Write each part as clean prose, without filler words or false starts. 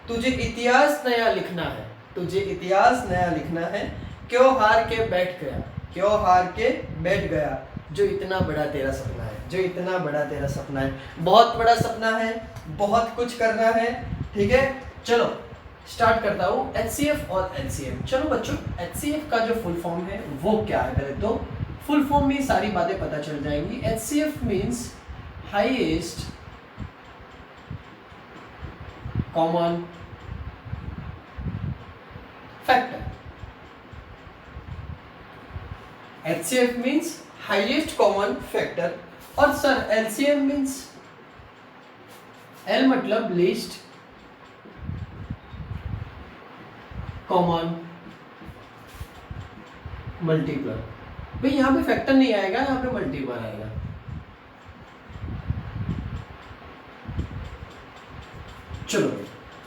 तुझे इतिहास नया लिखना है, तुझे इतिहास नया लिखना है। क्यों हार के बैठ गया, क्यों हार के बैठ गया, जो इतना बड़ा तेरा सपना है, जो इतना बड़ा तेरा सपना है। बहुत बड़ा सपना है, बहुत कुछ करना है, ठीक है। चलो स्टार्ट करता हूँ HCF और LCM। चलो बच्चों, HCF का जो फुल फॉर्म है वो क्या है, पहले तो फुल फॉर्म में सारी बातें पता चल जाएंगी। HCF means highest common factor. HCF means highest common factor. और सर LCM मीन्स, L मतलब लीस्ट कॉमन मल्टीपल। भाई यहाँ पे फैक्टर नहीं आएगा, यहाँ पे मल्टीपल आएगा। चलो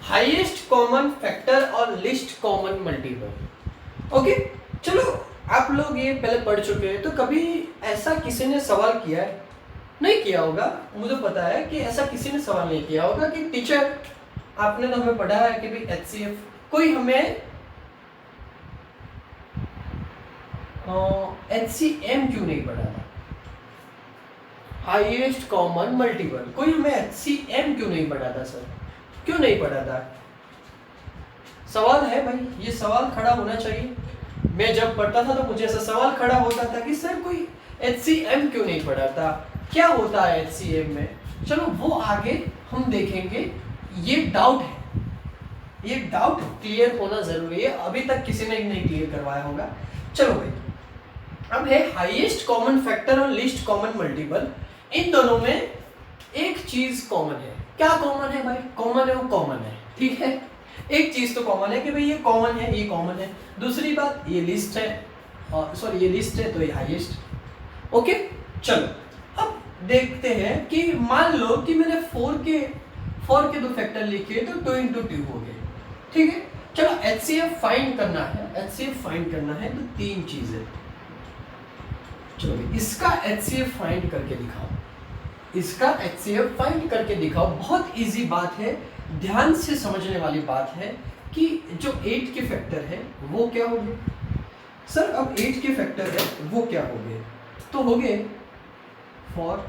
हाईएस्ट कॉमन फैक्टर और लिस्ट कॉमन मल्टीपल। ओके चलो, आप लोग ये पहले पढ़ चुके हैं, तो कभी ऐसा किसी ने सवाल किया है? नहीं किया होगा, मुझे पता है कि ऐसा किसी ने सवाल नहीं किया होगा कि टीचर आपने तो हमें पढ़ा है कि भाई HCF, कोई हमें HCM क्यों नहीं पढ़ा था, हाईएस्ट कॉमन मल्टीपल, कोई हमें HCM क्यों नहीं पढ़ा था सर, क्यों नहीं पढ़ा था? सवाल है भाई, ये सवाल खड़ा होना चाहिए। मैं जब पढ़ता था तो मुझे ऐसा सवाल खड़ा होता था कि सर कोई HCM क्यों नहीं पढ़ा था, क्या होता है HCM में। चलो वो आगे हम देखेंगे, ये डाउट है, ये डाउट क्लियर होना जरूरी है, अभी तक किसी ने नहीं क्लियर करवाया होगा। चलो भाई, अब है हाईएस्ट कॉमन फैक्टर और लीस्ट कॉमन मल्टीपल। इन दोनों में एक चीज कॉमन है। क्या कॉमन है भाई? कॉमन है वो कॉमन है, ठीक है। एक चीज तो कॉमन है कि भाई ये कॉमन है, ये कॉमन है। दूसरी बात, ये लिस्ट है, और सॉरी ये लिस्ट है तो ये हाईएस्ट। ओके चलो अब देखते हैं कि मान लो कि मैंने 4 के 2 फैक्टर लिखे तो 2 into 2 हो गए, ठीक है। चलो HCF फाइंड करना है, HCF फाइंड करना है तो 3 चीजें। चलो इसका HCF फाइंड करके दिखाओ, इसका HCF फाइंड करके दिखाओ। बहुत इजी बात है, ध्यान से समझने वाली बात है कि जो 8 के फैक्टर है वो क्या हो गए सर। अब 8 के फैक्टर है वो क्या हो गए, तो हो गए 4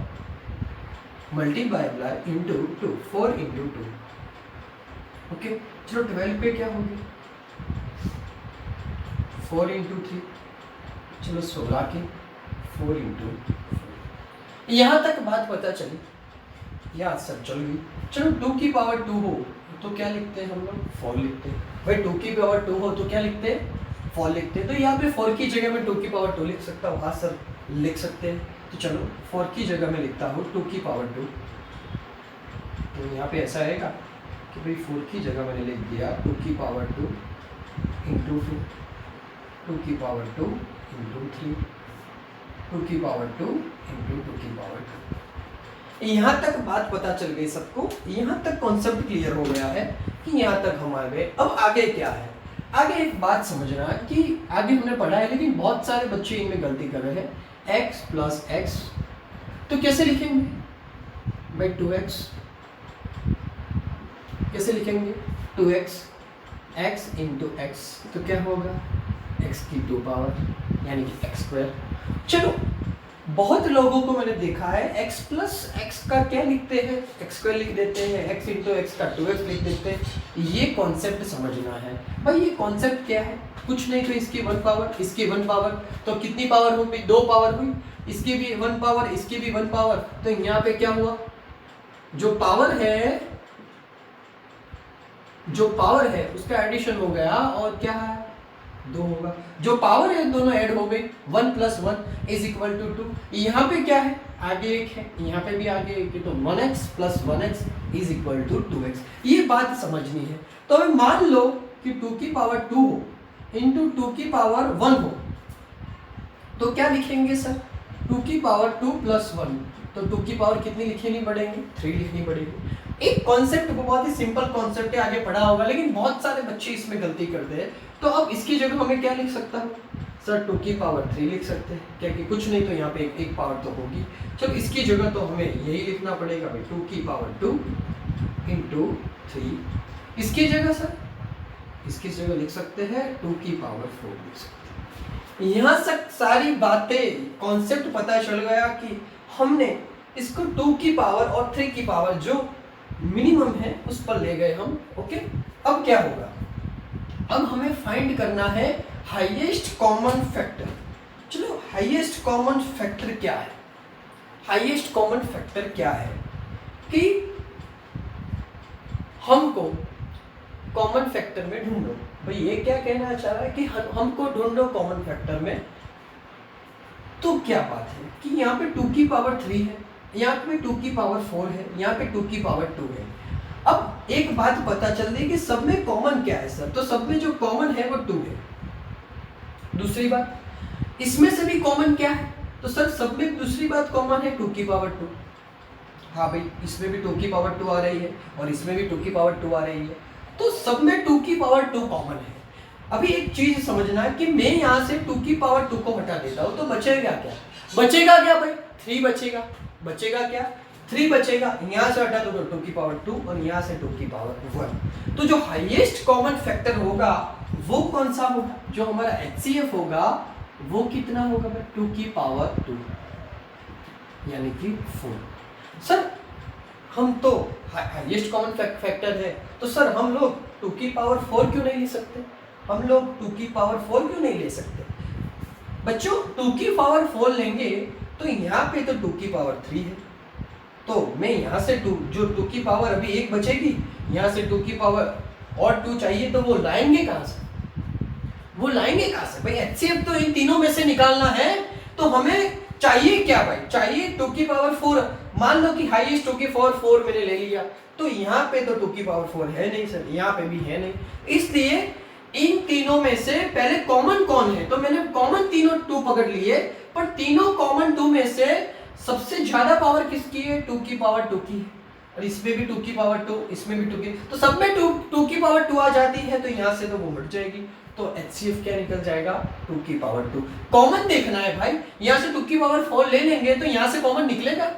मल्टीप्लाई इंटू 2, 4 into 2। ओके चलो 12 पे क्या हो गया, 4 into 3। चलो 16 के 4 into 4। यहाँ तक बात पता चली, याद सब चल गई। चलो 2 की पावर 2 हो तो क्या लिखते हैं हम लोग, 4 लिखते हैं। भाई 2 की पावर 2 हो तो क्या लिखते हैं, 4 लिखते हैं। तो यहाँ पे 4 की जगह में 2 की पावर 2 लिख सकता हूँ। हाँ सर लिख सकते हैं। तो चलो 4 की जगह में लिखता हूँ 2 की पावर 2। तो यहाँ पे ऐसा आएगा कि भाई 4 की जगह मैंने लिख दिया 2 की पावर 2 इंटू 2, 2 की पावर 2 इंटू 3, 2 की पावर 2 इंटू 2 की पावर 2। यहाँ तक बात पता चल गई सबको, यहाँ तक कॉन्सेप्ट क्लियर हो गया है कि यहाँ तक हम आ गए। अब आगे क्या है, आगे एक बात समझना कि आगे हमने पढ़ा है लेकिन बहुत सारे बच्चे इनमें गलती कर रहे हैं। x प्लस एक्स तो कैसे लिखेंगे भाई, 2x कैसे लिखेंगे, 2x, x इंटू एक्स तो क्या होगा x की 2 पावर यानी कि x स्क्वायर। चलो बहुत लोगों को मैंने देखा है x प्लस एक्स का क्या लिखते हैं, x स्क्वायर लिख देते हैं, x इंटू एक्स का 2x लिख देते हैं। ये कॉन्सेप्ट समझना है भाई। ये कॉन्सेप्ट क्या है, कुछ नहीं तो इसकी 1 पावर, इसकी 1 पावर, तो कितनी पावर हुई, 2 पावर हुई। इसकी भी 1 पावर, इसकी भी 1 पावर, तो यहाँ पे क्या हुआ, जो पावर है, जो पावर है उसका एडिशन हो गया और क्या है 2 होगा। जो पावर है दोनों ऐड हो गई, 1 + 1 इज इक्वल टू 2। यहाँ पे क्या है, आगे एक है, यहाँ पे भी आगे एक है, तो 1x + 1x is equal to 2x। ये बात समझनी है। तो अभी मान लो कि 2 की पावर 2 हो इंटू 2 की पावर 1 हो तो क्या लिखेंगे सर, 2 की पावर 2 + 1, तो 2 की पावर कितनी लिखनी पड़ेगी, 3 लिखनी पड़ेगी। एक कॉन्सेप्ट बहुत ही सिंपल कॉन्सेप्ट है, आगे पढ़ा होगा लेकिन बहुत सारे बच्चे इसमें गलती करते हैं। तो अब इसकी जगह हमें क्या लिख सकता हूँ सर, 2 की पावर 3 लिख सकते हैं, क्या कि कुछ नहीं तो यहाँ पे एक पावर तो होगी। चलो इसकी जगह तो हमें यही लिखना पड़ेगा भाई, 2 की पावर 2 इंटू 3 इसकी जगह सर, इसकी जगह लिख सकते हैं 2 की पावर 4 लिख सकते हैं। यहाँ तक सारी बातें कॉन्सेप्ट पता चल गया कि हमने इसको 2 की पावर और 3 की पावर जो मिनिमम है उस पर ले गए हम। ओके, अब क्या होगा, अब हमें फाइंड करना है हाईएस्ट कॉमन फैक्टर। चलो, हाईएस्ट कॉमन फैक्टर क्या है? हाईएस्ट कॉमन फैक्टर क्या है कि हमको कॉमन फैक्टर में ढूंढो। भाई ये क्या कहना चाह रहा है कि हमको ढूंढो कॉमन फैक्टर में। तो क्या बात है कि यहाँ पे 2 की पावर 3 है, यहाँ पे 2 की पावर 4 है, यहाँ पे 2 की पावर 2 है। अब एक बात पता चल रही कि सब में कॉमन क्या है सर, तो सब में जो कॉमन है वो 2 है। दूसरी बात, इसमें से भी कॉमन क्या है, तो सर सब में दूसरी बात कॉमन है 2 की पावर 2। हाँ भाई, इसमें भी 2 की पावर 2 आ रही है और इसमें भी 2 की पावर 2 आ रही है, तो सब में 2 की पावर 2 कॉमन है। अभी एक चीज समझना है कि मैं यहाँ से 2 की पावर 2 को हटा देता हूँ तो बचेगा क्या? बचेगा क्या भाई? 3 बचेगा। बचेगा क्या? 3 बचेगा। यहाँ से हटा दो तो 2 की पावर 2 और यहाँ से 2 की पावर 1। तो जो हाईएस्ट कॉमन फैक्टर होगा वो कौन सा होगा? जो हमारा HCF होगा वो कितना होगा भाई? 2 की पावर 2 यानी कि 4। सर हम तो हाईएस्ट कॉमन फैक्टर है, तो सर हम लोग 2 की पावर 4 क्यों नहीं ले सकते? हम लोग 2 की पावर 4 क्यों नहीं ले सकते? बच्चों 2 की पावर 4 लेंगे तो यहाँ पे तो 2 की पावर 3 है, तो मैं यहाँ से 2 की पावर अभी 1 बचेगी, यहाँ से 2 की पावर और 2 चाहिए, तो वो लाएंगे कहाँ से? वो लाएंगे कहाँ से भाई? HCF तो इन तीनों में से निकालना है, तो हमें चाहिए क्या भाई? चाहिए 2 की पावर 4। मान लो कि हाईएस्ट 2 की पावर 4 मैंने ले लिया, तो यहाँ पे तो 2 की पावर 4 है नहीं सर, यहाँ पे भी है नहीं, इसलिए इन तीनों में से पहले कॉमन कौन है? तो मैंने कॉमन तीनों 2 पकड़ लिए, पर तीनों कॉमन 2 में से सबसे ज्यादा पावर किसकी है? 2 की पावर 2 की, और इसमें भी 2 की पावर 2, इसमें भी 2 की, तो सब में 2 की पावर 2 आ जाती है, तो यहाँ से तो वो बढ़ जाएगी, तो HCF क्या निकल जाएगा? 2 की पावर 2। कॉमन देखना है भाई, यहाँ से 2 की पावर 4 ले लेंगे तो यहाँ से कॉमन निकलेगा,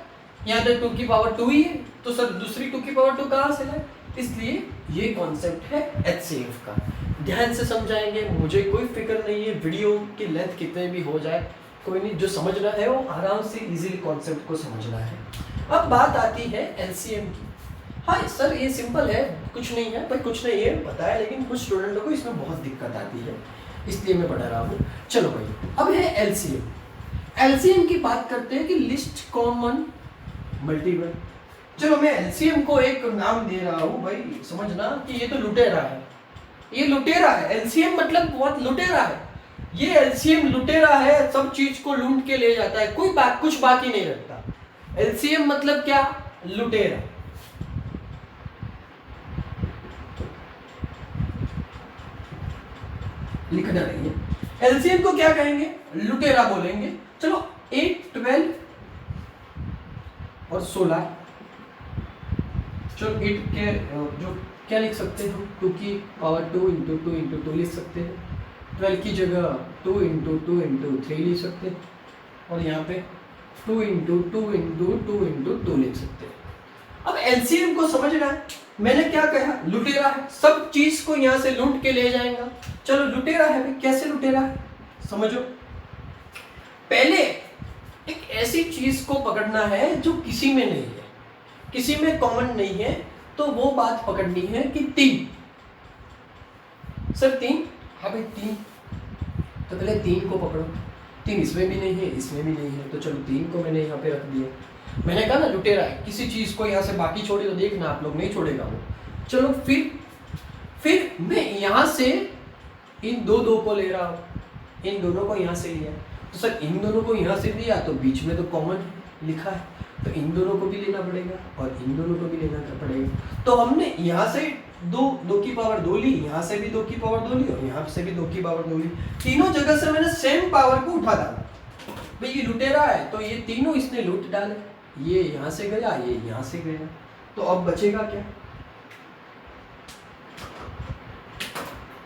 यहाँ तो 2 की पावर 2 ही है, तो सर दूसरी 2 की पावर 2 कहाँ से लाए? इसलिए ये कॉन्सेप्ट है HCF का। ध्यान से समझाएंगे, मुझे कोई फिक्र नहीं है वीडियो की लेंथ कितने भी हो जाए, कोई नहीं, जो समझना है वो आराम से इजीली कॉन्सेप्ट को समझना है। अब बात आती है LCM की। हाँ सर ये सिंपल है, कुछ नहीं है भाई, कुछ नहीं है पता है, लेकिन कुछ स्टूडेंटों को इसमें बहुत दिक्कत आती है, इसलिए मैं पढ़ा रहा हूँ। चलो भाई, अब है LCM। LCM की बात करते हैं कि लिस्ट कॉमन मल्टीपल। चलो मैं LCM को एक नाम दे रहा हूँ भाई, समझना कि ये तो लुटेरा है, ये लुटेरा है। LCM मतलब बहुत लुटेरा है, ये LCM लुटेरा है, सब चीज को लूट के ले जाता है, कोई कुछ बाकी नहीं रखता। LCM मतलब क्या? लुटेरा। लिखना नहीं है। LCM को क्या कहेंगे? लुटेरा बोलेंगे। चलो 8, 12 और 16, चलो 8 के जो क्या लिख सकते हैं? 2 की पावर 2 इंटू 2 इंटू 2 लिख सकते हैं। 12 की जगह 2 इंटू 2 इंटू 3 लिख सकते हैं, और यहाँ पे 2 इंटू 2 इंटू 2 इंटू 2 लिख सकते हैं। अब LCM को समझना है, मैंने क्या कहा? लुटेरा है, सब चीज को यहाँ से लूट के ले जाएगा। चलो लुटेरा है भाई, कैसे लुटेरा है समझो। पहले एक ऐसी चीज को पकड़ना है जो किसी में नहीं है, किसी में कॉमन नहीं है, तो वो बात पकड़नी है कि 3। सर 3? हाँ भाई 3, तो पहले 3 को पकड़ो। 3 इसमें भी नहीं है, इसमें भी नहीं है, तो चलो 3 को मैंने यहाँ पे रख दिया। मैंने कहा ना लुटेरा है, किसी चीज को यहाँ से बाकी छोड़े तो देखना आप लोग, नहीं छोड़ेगा वो। चलो फिर मैं यहाँ से इन दो को ले रहा हूँ, इन दोनों को यहाँ से लिया, तो सर इन दोनों को यहाँ से लिया तो बीच में तो कॉमन लिखा है, तो इन दोनों को भी लेना पड़ेगा और इन दोनों को भी लेना पड़ेगा। तो हमने यहाँ से 2 की पावर 2 ली, यहाँ से भी 2 की पावर 2 ली और यहाँ से भी 2 की पावर 2 ली। तीनों जगह से मैंने सेम पावर को उठा डाला। भाई ये लुटेरा है, तो ये तीनों इसने लूट डाले, ये यहाँ से गया, ये यहाँ से गया, तो अब बचेगा क्या?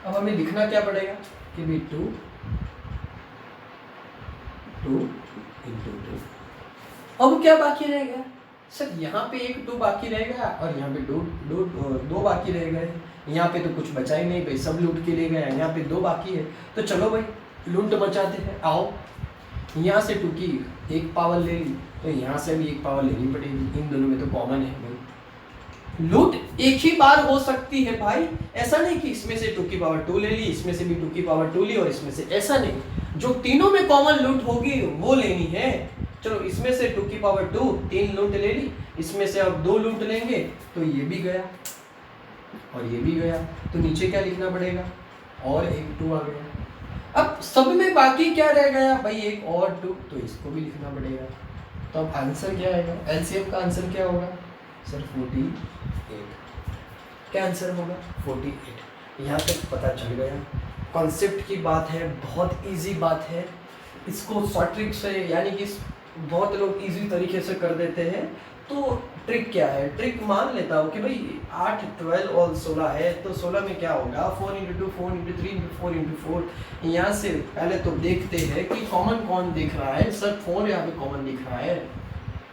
अब हमें लिखना क्या पड़ेगा कि भी 2 इंटू 2। अब क्या बाकी रहेगा? सर यहाँ पे एक 2 बाकी रहेगा और यहाँ पे 2 बाकी रह गए, यहाँ पे तो कुछ बचा ही नहीं भाई, सब लूट के ले गए, यहाँ पे 2 बाकी है। तो चलो भाई लूट मचाते हैं, आओ। यहाँ से 2 की 1 पावर ले ली, तो यहाँ से भी 1 पावर लेनी पड़ेगी, इन दोनों में तो कॉमन है भाई। लूट एक ही बार हो सकती है भाई, ऐसा नहीं कि इसमें से 2 की पावर 2 ले ली, इसमें से भी 2 की पावर 2 ली और इसमें से, ऐसा नहीं, जो तीनों में कॉमन लूट होगी वो लेनी है। चलो इसमें से 2 की पावर 2 3 लूट ले ली, इसमें से अब 2 लूट लेंगे, तो ये भी गया और ये भी गया, तो नीचे क्या लिखना पड़ेगा, और एक 2 आ गया। अब सब में बाकी क्या रह गया भाई, 1 और 2, तो इसको भी लिखना पड़ेगा। तो अब आंसर क्या आएगा, एलसीएम का आंसर क्या होगा सर, 48। क्या आंसर होगा 48। यहाँ तक पता चल गया, कॉन्सेप्ट की बात है, बहुत इजी बात है। इसको शॉर्ट ट्रिक से, यानी कि बहुत लोग इजी तरीके से कर देते हैं। तो ट्रिक क्या है, ट्रिक मान लेता हूँ कि भाई 8, 12 और 16 है, तो 16 में क्या होगा, 4 × 2 4 × 3 4 × 4। यहाँ से पहले तो देखते हैं कि कॉमन कौन दिख रहा है। सर 4 यहाँ पे कॉमन दिख रहा है,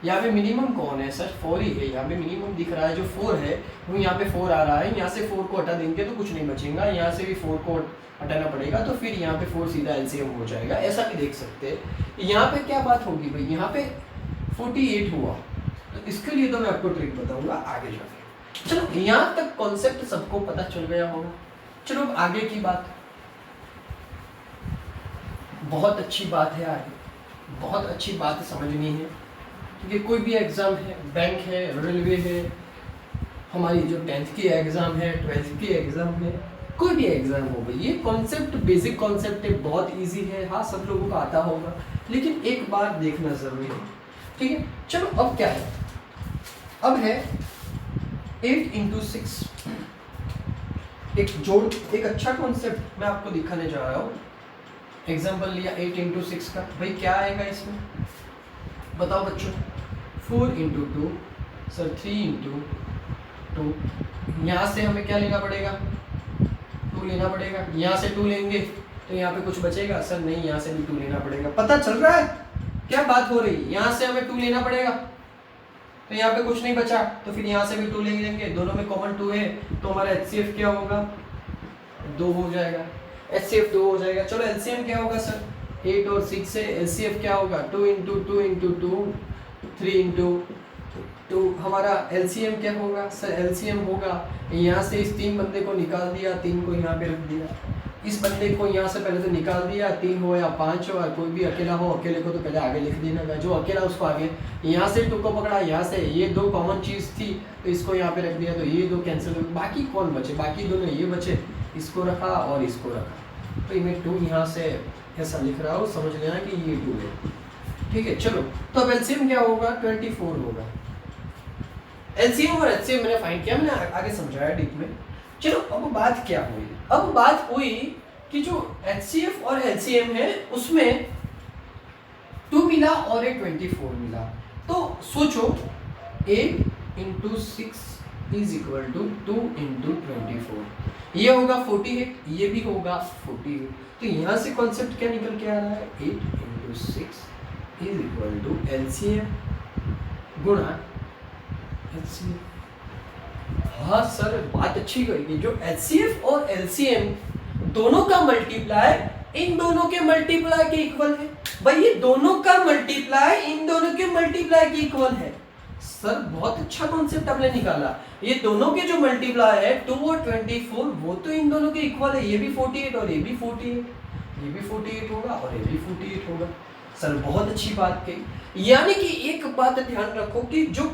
यहाँ पे मिनिमम कौन है सर, 4 ही है, यहाँ पे मिनिमम दिख रहा है जो 4 है, वो यहाँ पे 4 आ रहा है। यहाँ से 4 को हटा देंगे तो कुछ नहीं बचेगा, यहाँ से भी 4 को हटाना पड़ेगा, तो फिर यहाँ पे 4 सीधा एलसीएम हो जाएगा। ऐसा भी देख सकते हैं। यहाँ पे क्या बात होगी भाई, यहाँ पे 48 हुआ, तो इसके लिए तो मैं आपको ट्रिक बताऊंगा आगे जाके। चलो यहाँ तक कॉन्सेप्ट सबको पता चल गया होगा। चलो आगे की बात, बहुत अच्छी बात है, आगे बहुत अच्छी बात समझनी है, क्योंकि कोई भी एग्ज़ाम है, बैंक है, रेलवे है, हमारी जो 10th की एग्ज़ाम है, 12th की एग्ज़ाम है, कोई भी एग्ज़ाम हो गई, ये कॉन्सेप्ट बेसिक कॉन्सेप्ट है, बहुत इजी है। हाँ सब लोगों को आता होगा, लेकिन एक बार देखना ज़रूरी है, ठीक है। चलो अब क्या है, अब है 8 × 6, एक जोड़, एक अच्छा कॉन्सेप्ट मैं आपको दिखाने जा रहा हूँ। एग्जाम्पल लिया 8 × 6 का, भाई क्या आएगा इसमें बताओ बच्चों। 4 × 2 सर, 3 × 2, यहाँ से हमें क्या लेना पड़ेगा, 2 लेना पड़ेगा। यहाँ से 2 लेंगे तो यहाँ पे कुछ बचेगा सर, नहीं, यहाँ से भी 2 लेना पड़ेगा। पता चल रहा है क्या बात हो रही है, यहाँ से हमें 2 लेना पड़ेगा, तो यहाँ पे कुछ नहीं बचा, तो फिर यहाँ से भी 2 ले लेंगे, दोनों में कॉमन 2 है, तो हमारा एचसीएफ क्या होगा, 2 हो जाएगा, एचसीएफ 2 हो जाएगा। चलो एलसीएम क्या होगा सर, 8 और 6 से एलसीएफ क्या होगा, 2 × 2 × 2 3 × 2, हमारा एलसीएम क्या होगा सर, एलसीएम होगा, यहाँ से इस 3 बंदे को निकाल दिया, 3 को यहाँ पे रख दिया, इस बंदे को यहाँ से पहले तो निकाल दिया, 3 हो या 5 हो, कोई भी अकेला हो, अकेले को तो पहले आगे लिख देना था, जो अकेला उसको आगे, यहाँ से 2 को पकड़ा, यहाँ से ये 2 कॉमन चीज़ थी तो इसको यहाँ पे रख दिया, तो ये 2 कैंसिल हो, बाकी कौन बचे, बाकी दोनों ये बचे, इसको रखा और इसको रखा, तो मैं 2 यहाँ से ऐसा लिख रहा हूँ, समझ लेना कि ये 2 है, ठीक है। चलो तो अब एलसीएम क्या होगा, 24 होगा। एलसीएम और एचसीएम मैंने फाइंड किया, मैंने आगे समझाया डीप में। चलो अब बात क्या हुई, अब बात हुई कि जो एचसीएफ और एलसीएम है उसमें 2 मिला और एक 24 मिला, तो सोचो 8 × 6 = 2 × 24, ये होगा 48, ये भी होगा 48, तो यहाँ से कॉन्सेप्ट क्या निकल के आ रहा है, 8 × 6 = एलसीएम गुणा एचसीएफ। हाँ सर बात अच्छी करेगी, जो एचसीएफ और एलसीएम दोनों का मल्टीप्लाई इन दोनों के मल्टीप्लाई के इक्वल है। भाई ये दोनों का मल्टीप्लाई इन दोनों के मल्टीप्लाई के इक्वल है। सर बहुत अच्छा कॉन्सेप्ट आपने निकाला, ये दोनों के जो मल्टीप्लाई है 2 और 24 वो तो इन दोनों के इक्वल है, ये भी 48 और ये भी 48, ये भी 48 होगा और ये भी 48 होगा। सर बहुत अच्छी बात कही, यानी कि एक बात ध्यान रखो कि जो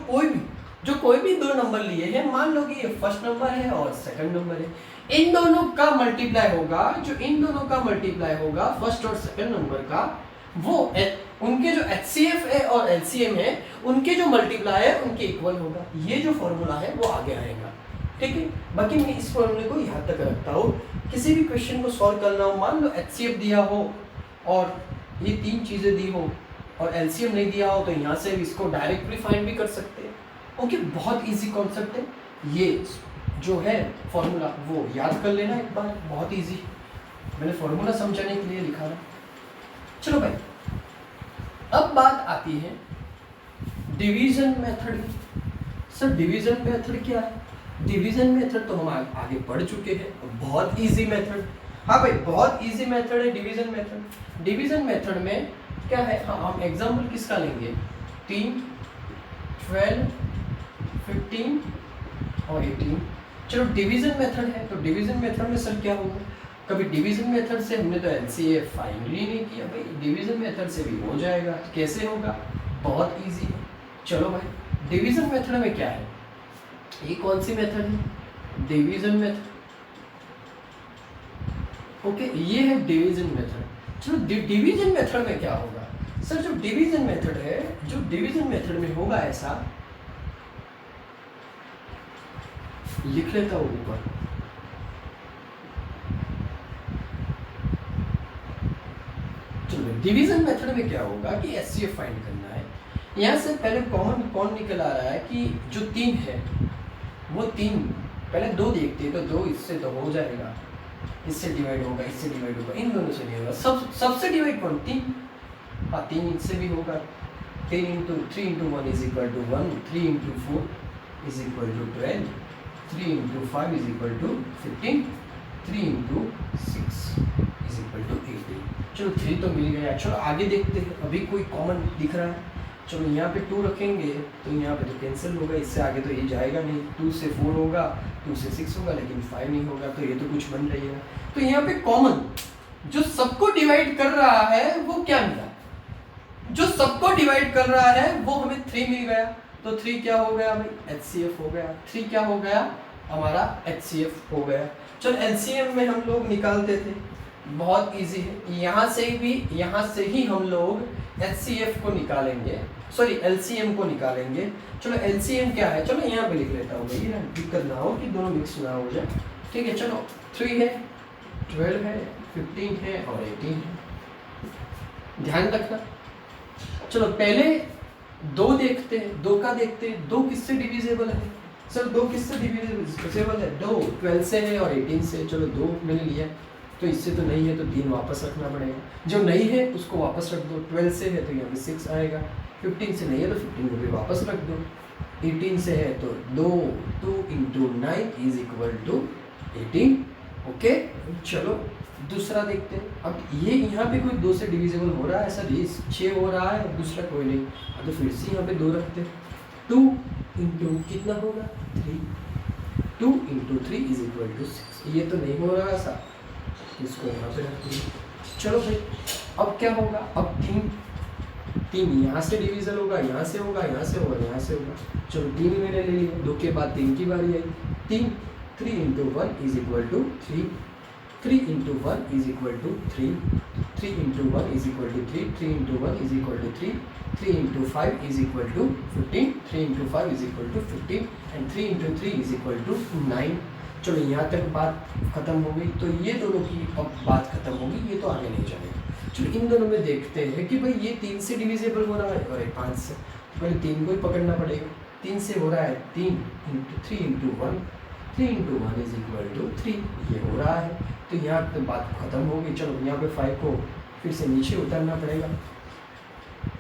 कोई भी 2 नंबर लिए हैं, मान लो कि ये फर्स्ट नंबर है और सेकंड नंबर है, इन दोनों का मल्टीप्लाई होगा, जो इन दोनों का मल्टीप्लाई होगा फर्स्ट और सेकंड नंबर का, वो उनके जो एचसीएफ है और एलसीएम है उनके जो मल्टीप्लाई है उनके इक्वल होगा। ये जो फॉर्मूला है वो आगे आएगा, ठीक है। बाकी मैं इस फॉर्मूले को यहाँ तक रखता हूँ, किसी भी क्वेश्चन को सॉल्व करना हो, मान लो एचसीएफ दिया हो और ये 3 चीज़ें दी हो और एलसीएम नहीं दिया हो, तो यहाँ से इसको डायरेक्टली फाइंड भी कर सकते हैं। ओके, बहुत इजी कॉन्सेप्ट है, ये जो है फॉर्मूला वो याद कर लेना एक बार, बहुत इजी, मैंने फॉर्मूला समझाने के लिए लिखा है। चलो भाई अब बात आती है डिवीजन मेथड की। सर डिवीजन मेथड क्या है, डिवीजन मेथड तो हम आगे पढ़ चुके हैं, बहुत इजी मेथड। हाँ भाई, बहुत इजी मेथड है डिवीजन मेथड। डिवीजन मेथड में क्या है, हाँ हम एग्जाम्पल किसका लेंगे, 3, 12, 15 और 18। चलो डिवीजन मेथड है, तो डिवीजन मेथड में सर क्या होगा, कभी डिवीजन मेथड से हमने तो एलसीएम फाइनली नहीं किया भाई, डिवीजन मेथड से भी हो जाएगा। कैसे होगा, बहुत इजी है। चलो भाई, डिवीजन मेथड में क्या है, ये कौन सी मेथड है, डिवीजन मेथड। ओके, ये है डिवीजन मेथड। चलो डिवीजन मेथड में क्या होगा सर, जो डिवीजन मेथड है, जो डिवीजन मेथड में होगा ऐसा, लिख लेता हूँ ऊपर। चलो डिवीजन मेथड में क्या होगा कि एचसीएफ फाइंड करना है। यहाँ से पहले कॉमन कौन निकल आ रहा है कि जो 3 है वो 3, पहले 2 देखते हैं, तो 2 इससे तो हो जाएगा, इससे डिवाइड होगा, इससे डिवाइड होगा, इन दोनों से नहीं होगा, सबसे डिवाइड कौन, 3। हाँ 3 इससे भी होगा, 3 into 3 into 1 is equal to 1, 3 into 4 is equal to 12, 3 into 5 is equal to 15, 3 into 6 is equal to 18। चलो 3 तो मिल गया। चलो आगे देखते हैं, अभी कोई कॉमन दिख रहा है। चलो यहाँ पे 2 रखेंगे तो यहाँ पे तो कैंसिल होगा, इससे आगे तो ये जाएगा नहीं, 2 से 4 होगा, 2 से 6 होगा, लेकिन 5 नहीं होगा, तो ये तो कुछ बन रही है। तो यहाँ पे कॉमन जो सबको डिवाइड कर रहा है वो क्या मिला, जो सबको डिवाइड कर रहा है वो हमें 3 मिल गया। तो 3 क्या हो गया भाई, एचसीएफ हो गया। 3 क्या हो गया, हमारा एचसीएफ हो गया। चलो एलसीएम में हम लोग निकालते थे, बहुत इजी है, यहाँ से ही हम लोग एचसीएफ को निकालेंगे, सॉरी एलसीएम को निकालेंगे। चलो एलसीएम क्या है, चलो यहाँ पे लिख लेता हूँ भाई, दिक्कत ना हो कि दोनों मिक्स ना हो जाए। ठीक है, चलो 3 है, 12 है, 15 है और 18 है, ध्यान रखना। चलो पहले 2 देखते हैं, 2 का देखते हैं, 2 किससे डिविजिबल है सर, 2 किससे डिविजिबल है, 2 12 से है और 18 से। चलो 2 मैंने लिया, तो इससे तो नहीं है तो 3 वापस रखना पड़ेगा, जो नहीं है उसको वापस रख दो। 12 से है तो यहाँ पे 6 आएगा, 15 से नहीं है तो 15 को भी वापस रख दो, 18 से है तो 2 into 9 is equal to 18। Okay, चलो दूसरा देखते हैं। अब ये यहाँ पे कोई 2 से डिविजिबल हो रहा है सर, ये 6 हो रहा है, दूसरा कोई नहीं, तो फिर से यहाँ पे 2 रखते हैं। 2 इंटू कितना होगा 3, 2 इंटू 3 इज इक्वल टू 6। ये तो नहीं हो रहा ऐसा, इसको यहाँ पे रखते हैं। चलो भाई अब क्या होगा, अब 3 यहाँ से डिविजन होगा, यहाँ से होगा, यहाँ से होगा, यहाँ से होगा। चलो 3 मैंने ले लिया, 2 के बाद 3 की बारी आई। 3 into 1 is equal to 3, 3 into 1 is equal to 3, 3 into 1 is equal to 3, 3 into 1 is equal to 3, 3 into 5 is equal to 15, 3 into 5 is equal to 15 and 3 into 3 is equal to 9। चलो यहाँ तक बात खत्म हो गई, तो ये दोनों की अब बात खत्म होगी, ये तो आगे नहीं चलेगा। चलो इन दोनों में देखते हैं कि भाई ये 3 से डिविजिबल हो रहा है और ये 5 से, तो पहले 3 को ही पकड़ना पड़ेगा। 3 से हो रहा है 3 into 3 into 1, 3 into 1 is equal to 3, ये हो रहा है, तो यहाँ तक बात खत्म हो गई। चलो यहाँ पे 5 को फिर से नीचे उतारना पड़ेगा।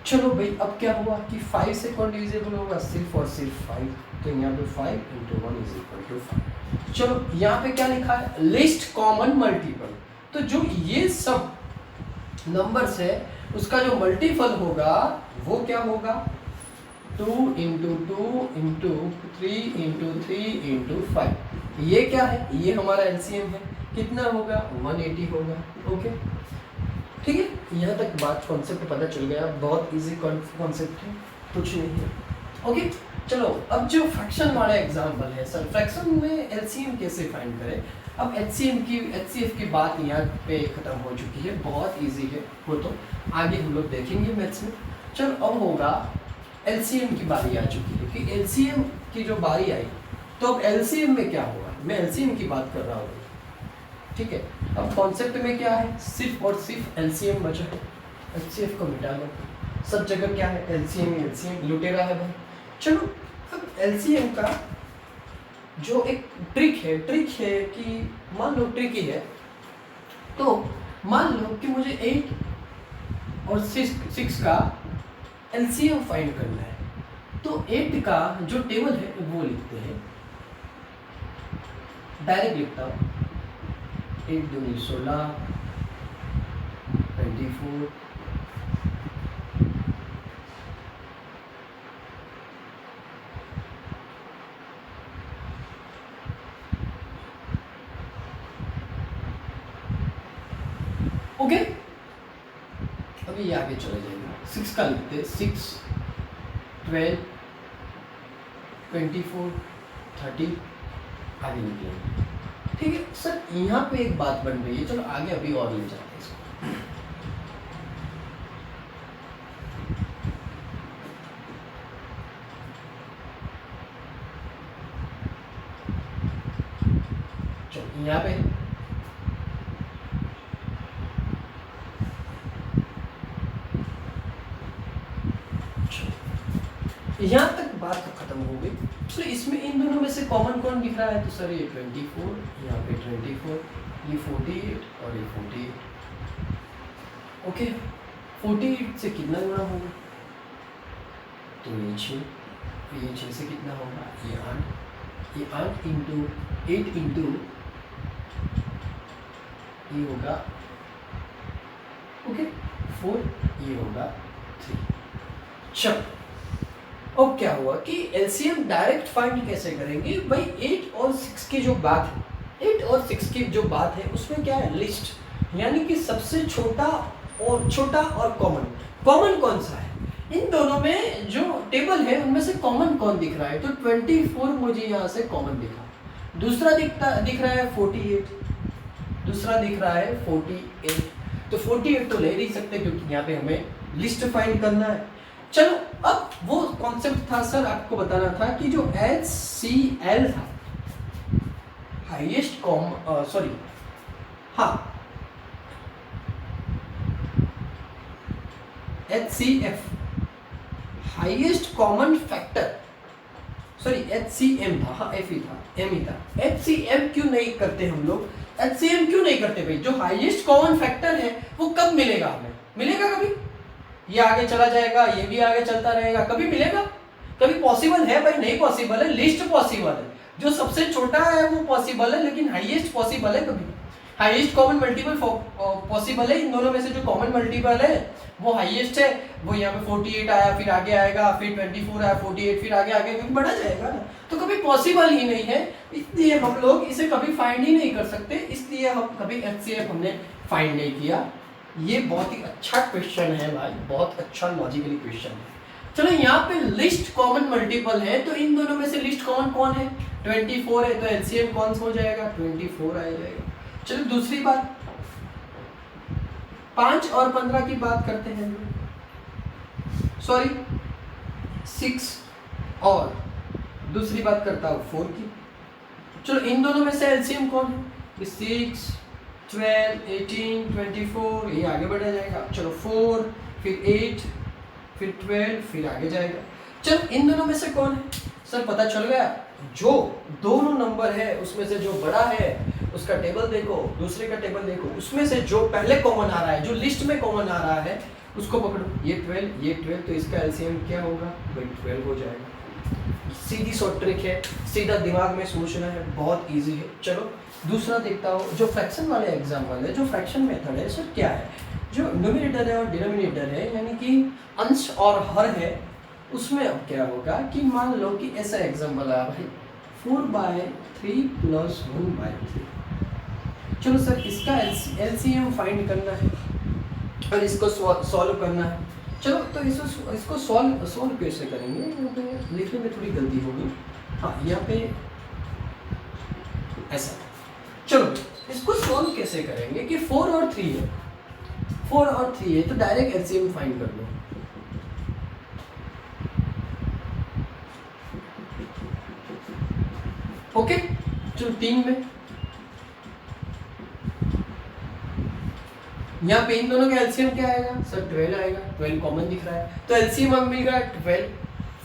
चलो भाई अब क्या हुआ कि 5 से कौन डिविजिबल होगा, सिर्फ और सिर्फ 5, तो यहाँ पे 5 इंटू 1 इज इक्वल टू 5। चलो यहाँ पे क्या लिखा है, लिस्ट कॉमन मल्टीपल, तो जो ये सब नंबर्स है उसका जो मल्टीपल होगा वो क्या होगा, 2 इंटू 2 इंटू 3 इंटू 3 इंटू 5। ये क्या है, ये हमारा एलसीएम है, कितना होगा 180 होगा। ओके ठीक है, यहाँ तक बात कॉन्सेप्ट पता चल गया, बहुत इजी कॉन्सेप्ट है, कुछ नहीं है। ओके चलो अब जो फ्रैक्शन वाला एग्जाम्पल है सर, फ्रैक्शन में एलसीएम कैसे फाइंड करें। अब एचसीएफ की बात यहाँ पे ख़त्म हो चुकी है, बहुत इजी है वो, तो आगे हम लोग देखेंगे मैथ्स में। चलो अब होगा एलसीएम की बारी आ चुकी है कि एलसीएम की जो बारी आई, तो अब एलसीएम में क्या होगा, मैं एलसीएम की बात कर रहा हूँ। ठीक है, अब कॉन्सेप्ट में क्या है, सिर्फ और सिर्फ एलसीएम बचा है, एचसीएफ को मिटा दो, सब जगह क्या है एलसीएम लुटेरा है भाई। चलो अब एलसीएम का जो एक ट्रिक है कि मान लो ट्रिक ही है, तो मान लो कि मुझे 8 और 6 का एलसीएम फाइंड करना है, तो 8 का जो टेबल है वो लिखते हैं, डायरेक्ट लिखता हूँ, 8 दूनी 16, 24, ओके। अभी ये आगे चले जाएगा, 6 का लिखते, 6, 12, 24, 30 आगे निकलेंगे। ठीक है सर, यहाँ पे एक बात बन रही है, चलो आगे अभी और ले जाते हैं इसको। चलो यहाँ पे यहाँ तक बात तो खत्म हो गई। तो इसमें इन दोनों में से कॉमन कौन दिख रहा है? तो सर ये 24, यहाँ पे 24, ये 48 और ये 48। ओके, 48 से कितना गुणा होगा? तो ये 6, ये 6 से कितना होगा? ये 8, ये 8 इंटू 8 इंटू ये होगा, ओके 4, ये होगा 3। चलो अब क्या हुआ कि एलसीएम डायरेक्ट फाइंड कैसे करेंगे भाई? 8 और 6 की जो बात है, 8 और 6 की जो बात है उसमें क्या है? लिस्ट, यानी कि सबसे छोटा और कॉमन कौन सा है? इन दोनों में जो टेबल है उनमें से कॉमन कौन दिख रहा है? तो 24 मुझे यहाँ से कॉमन दिखा, दूसरा दिख रहा है 48, दूसरा दिख रहा है 48। तो 48 तो ले नहीं सकते क्योंकि यहाँ पे हमें लिस्ट फाइंड करना है। चलो अब वो कॉन्सेप्ट था सर, आपको बताना था कि जो HCl था, हाईएस्ट सॉरी हाँ HCF highest common factor, sorry HCM था, हाँ F ही था, M ही था। HCM क्यों नहीं करते हम लोग? HCM क्यों नहीं करते भाई? जो हाईएस्ट कॉमन फैक्टर है वो कब मिलेगा हमें? मिलेगा कभी? ये आगे चला जाएगा, ये भी आगे चलता रहेगा, कभी मिलेगा? कभी पॉसिबल है भाई? नहीं पॉसिबल है। लिस्ट पॉसिबल है, जो सबसे छोटा है वो पॉसिबल है, लेकिन हाईएस्ट पॉसिबल है कभी? हाईएस्ट कॉमन मल्टीपल पॉसिबल है। इन दोनों में से जो कॉमन मल्टीपल है वो हाईएस्ट है, वो यहाँ पे 48 आया, फिर आगे आएगा, फिर 24 आया, 48, फिर आगे आगे बढ़ा जाएगा ना। तो कभी पॉसिबल ही नहीं है, इसलिए हम लोग इसे कभी फाइंड ही नहीं कर सकते, इसलिए हम कभी HCF हमने फाइंड नहीं किया। ये बहुत ही अच्छा क्वेश्चन है भाई, बहुत अच्छा लॉजिकली क्वेश्चन है। चलो यहाँ पे लिस्ट कॉमन मल्टीपल है, तो इन दोनों में से लिस्ट कौन है? 24 है, तो एलसीएम कौन सा हो जाएगा? 24 आ जाएगा। चलो दूसरी बात, 5 और 15 की बात करते हैं, सॉरी 6 और दूसरी बात करता हूँ 4 की। चलो इन दोनों में से एलसीएम कौन है? 6, 12, 18, 24, ये आगे बढ़ा जाएगा। चलो 4, फिर 8, फिर 12, फिर आगे जाएगा। चलो इन दोनों में से कौन है? सर पता चल गया, जो दोनों नंबर है उसमें से जो बड़ा है उसका टेबल देखो, दूसरे का टेबल देखो, उसमें से जो पहले कॉमन आ रहा है, जो लिस्ट में कॉमन आ रहा है उसको पकड़ो। ये 12, ये 12, तो इसका एलसीएम क्या होगा भाई? 12 हो जाएगा। सीधी शॉर्ट ट्रिक है, सीधा दिमाग में सोचना है, बहुत इजी है। चलो दूसरा देखता हूँ, जो फ्रैक्शन वाले एग्जाम्पल है, जो फ्रैक्शन मेथड है सर क्या है? जो न्यूमरेटर है और डिनोमिनेटर है, यानी कि अंश और हर है, उसमें अब क्या होगा कि मान लो कि ऐसा एग्जाम्पल आ भाई 4/3 + 1/3। चलो सर इसका एलसीएम फाइंड करना है और इसको सॉल्व करना है। चलो तो इसको सॉल्व कैसे करेंगे? यहाँ पे लिखने में थोड़ी गलती होगी, हाँ यहाँ पे ऐसा। चलो इसको सॉल्व कैसे करेंगे कि 4 और 3 है, 4 और 3 है, तो डायरेक्ट एलसीएम फाइंड कर लो। ओके, चलो 3 में यहाँ पे इन दोनों का एलसीएम क्या आएगा? सर 12 आएगा, 12 कॉमन दिख रहा है, तो एलसीएम अब मिल रहा है 12।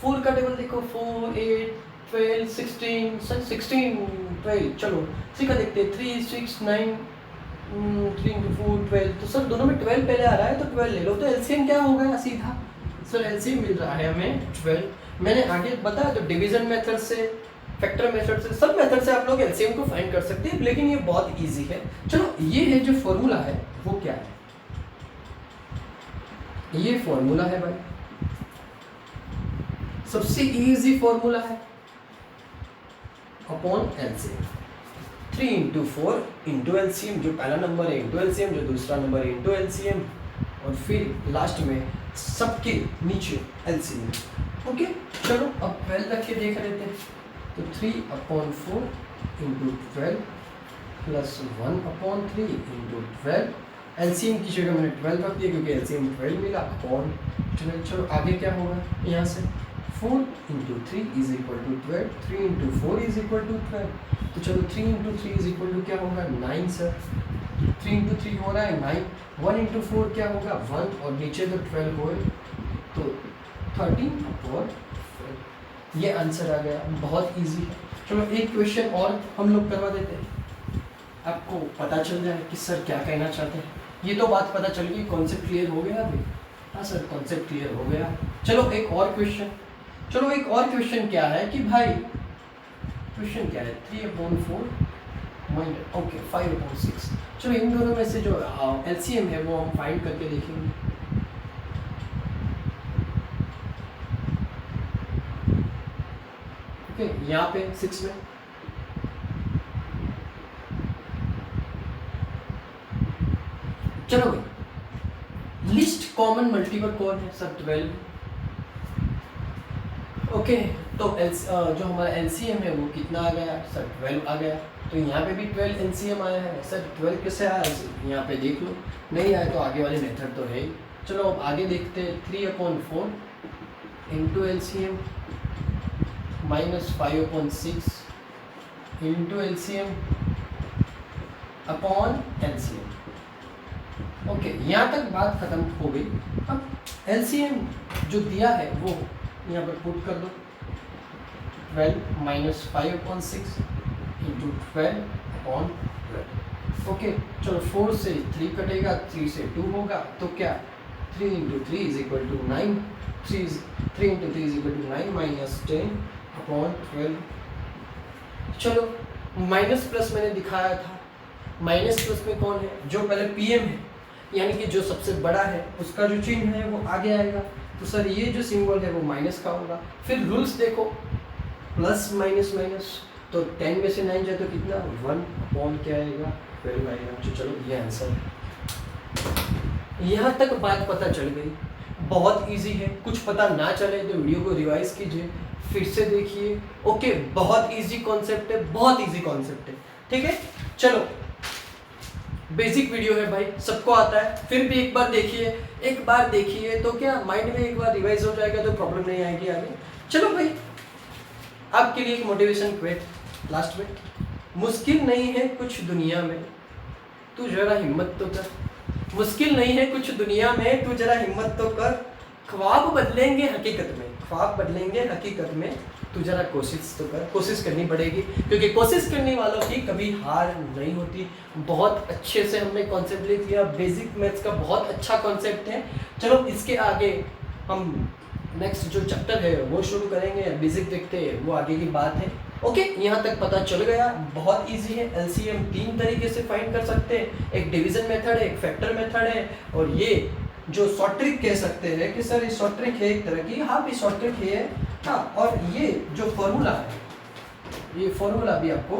4 का टेबल देखो, 4, 8, 12, 16, सर 16, 12, चलो 3 का देखते हैं, 3, 6, 9, 3 × 4, 12, तो सर दोनों में 12 पहले आ रहा है, तो 12 ले लो, तो एलसीएम क्या होगा सीधा? सर एलसीएम मिल रहा है हमें 12। मैंने आगे बताया तो डिवीजन मेथड से फैक्टर मेथड से, सब मेथड से आप लोग एलसीएम को फाइंड कर सकते हैं, लेकिन ये बहुत इजी है। चलो ये है जो फॉर्मूला है वो क्या है, ये फॉर्मूला है भाई, सबसे इजी फॉर्मूला है upon LCM, 3 into 4 into LCM, जो पहला नंबर है इंटू एलसीएम, जो दूसरा नंबर है इंटू एलसीएम, और फिर लास्ट में सबके नीचे एलसीएम। ओके चलो अब 12 रख के देख लेते हैं। तो 3/4 इंटू 12 प्लस 1/3 इंटू 12, एलसीएम की जगह मैंने 12 रख दिया क्योंकि एलसीएम 12 मिला, अपॉन 12। चलो आगे क्या होगा यहाँ से, 4 into 3 is equal to 12, 3 into 4 is equal to 12। तो चलो 3 इंटू 3 इज इक्वल टू क्या होगा 9 सर, 3 इंटू 3 हो रहा है 9, 1 इंटू 4 क्या होगा 1, और नीचे तो 12 हो तो 13/12। ये आंसर आ गया, बहुत इजी है। चलो एक क्वेश्चन और हम लोग करवा देते हैं, आपको पता चल जाए कि सर क्या कहना चाहते हैं। ये तो बात पता चल गई, कॉन्सेप्ट क्लियर हो गया अभी। हाँ सर कॉन्सेप्ट क्लियर हो गया। चलो एक और क्वेश्चन, चलो एक और क्वेश्चन क्या है कि भाई, क्वेश्चन क्या है 3/4 माइनस ओके 5/6। चलो इन दोनों में से जो एलसीएम है वो हम फाइंड करके देखेंगे। ओके यहाँ पे 6 में चलो भाई, लिस्ट कॉमन मल्टीपल कौन है सर 12। ओके तो जो हमारा एलसीएम है वो कितना आ गया सर 12 आ गया। तो यहाँ पे भी 12 एलसीएम आया है सर, 12 कैसे आया यहाँ पे देख लो, नहीं आया तो आगे वाले मेथड तो है ही। चलो अब आगे देखते हैं, 3/4 into LCM minus 5/6 into LCM upon LCM. Okay यहाँ तक बात खत्म हो गई। अब एलसीएम जो दिया है वो यहाँ पर पुट कर दो, 12 माइनस 5/6 इंटू 12 अपॉन 12। ओके चलो 4 से 3 कटेगा, 3 से 2 होगा, तो क्या 3 into 3 is equal to 9, 3 into 3 is equal to 9 minus 10 upon 12। चलो माइनस प्लस मैंने दिखाया था, माइनस प्लस में कौन है, जो पहले पीएम है यानी कि जो सबसे बड़ा है उसका जो चिन्ह है वो आगे आएगा। तो सर ये जो सिंबल है वो माइनस का होगा। फिर रूल्स देखो, प्लस माइनस माइनस, तो 10 में से 9 जाए तो कितना 1 अपॉन क्या आएगा 12 आएगा। तो चलो ये आंसर है। यहाँ तक बात पता चल गई, बहुत इजी है। कुछ पता ना चले तो वीडियो को रिवाइज कीजिए, फिर से देखिए। ओके बहुत इजी कॉन्सेप्ट है, बहुत इजी कॉन्सेप्ट है, ठीक है। चलो बेसिक वीडियो है भाई, सबको आता है, फिर भी एक बार देखिए तो क्या माइंड में एक बार रिवाइज हो जाएगा तो प्रॉब्लम नहीं आएगी आगे। चलो भाई आपके लिए एक मोटिवेशन क्वेट लास्ट में, मुश्किल नहीं है कुछ दुनिया में तू जरा हिम्मत तो कर, मुश्किल नहीं है कुछ दुनिया में तू जरा हिम्मत तो कर, ख्वाब बदलेंगे हकीकत में, ख्वाब बदलेंगे हकीकत में, तू जरा कोशिश तो कर। कोशिश करनी पड़ेगी क्योंकि कोशिश करने वालों की कभी हार नहीं होती। बहुत अच्छे से हमने कॉन्सेप्ट लिख लिया, बेसिक मैथ्स का बहुत अच्छा कॉन्सेप्ट है। चलो इसके आगे हम नेक्स्ट जो चैप्टर है वो शुरू करेंगे, बेसिक देखते हैं वो आगे की बात है। ओके यहाँ तक पता चल गया, बहुत इजी है। एलसीएम 3 तरीके से फाइंड कर सकते हैं, एक डिवीजन मेथड है, एक फैक्टर मेथड है, और ये जो शॉर्ट ट्रिक कह सकते हैं कि सर ये शॉर्ट ट्रिक है एक तरह की, हाँ भी शॉर्ट ट्रिक है। हाँ और ये जो फॉर्मूला है, ये फॉर्मूला भी आपको